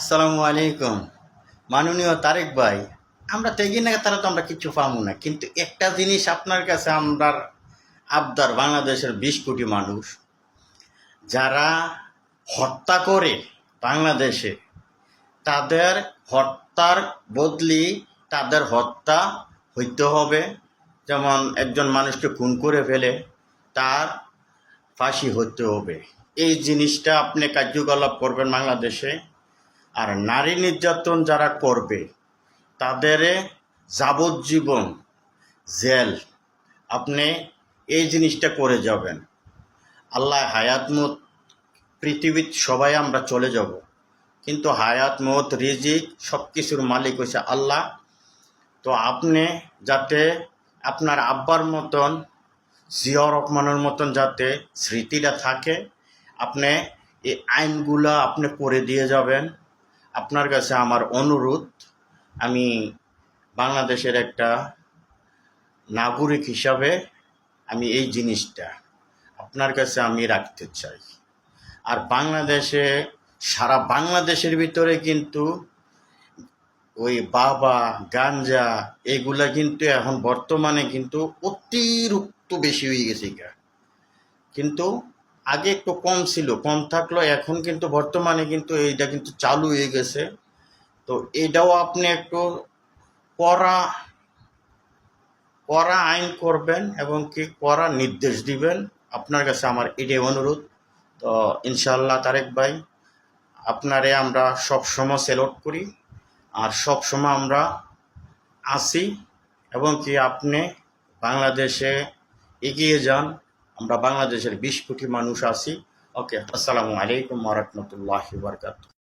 আসসালামু আলাইকুম। মাননীয় তারেক ভাই, আমরা তো এগিয়ে না তারা তো আমরা কিছু পাবো না, কিন্তু একটা জিনিস আপনার কাছে আমরা আবদার, বাংলাদেশের 20 কোটি মানুষ যারা হত্যা করে বাংলাদেশে, তাদের হত্যার বদলি তাদের হত্যা হইতে হবে। যেমন একজন মানুষকে খুন করে ফেলে তার ফাঁসি হতে হবে। এই জিনিসটা আপনি কার্যকলাপ করবেন বাংলাদেশে। আর নারী নির্যাতন যারা করবে তাদের যাবজ্জীবন জেল, আপনি এই জিনিসটা করে যাবেন। আল্লাহ হায়াত মত, পৃথিবীর সবাই আমরা চলে যাব, কিন্তু হায়াত মত রিজিক সব কিছুর মালিক হচ্ছে আল্লাহ। তো আপনি যাতে আপনার আব্বার মতন, জিয়াউর রহমানের মতন যাতে স্মৃতিটা থাকে, আপনি এই আইনগুলো আপনি করে দিয়ে যাবেন। আপনার কাছে আমার অনুরোধ, আমি বাংলাদেশের একটা নাগরিক হিসাবে আমি এই জিনিসটা আপনার কাছে আমি রাখতে চাই। আর বাংলাদেশে, সারা বাংলাদেশের ভিতরে কিন্তু ওই বাবা গাঞ্জা এগুলা কিন্তু এখন বর্তমানে কিন্তু অতিরিক্ত বেশি হয়ে গেছে। কিন্তু আগে একটু কম ছিল, কম থাকলো, এখন কিন্তু বর্তমানে কিন্তু এইটা কিন্তু চালু হয়ে গেছে। তো এটাও আপনি একটু কড়া কড়া আইন করবেন এবং কি কড়া নির্দেশ দিবেন। আপনার কাছে আমার এটাই অনুরোধ। তো ইনশাআল্লাহ তারেক ভাই, আপনারে আমরা সব সময় সেলট করি আর সব সময় আমরা আসি, এবং কি আপনি বাংলাদেশে এগিয়ে যান। আমরা বাংলাদেশের 20 কোটি মানুষ আছি। ওকে, আসসালামু আলাইকুম ওয়া রাহমাতুল্লাহি ওয়া বারাকাতুহু।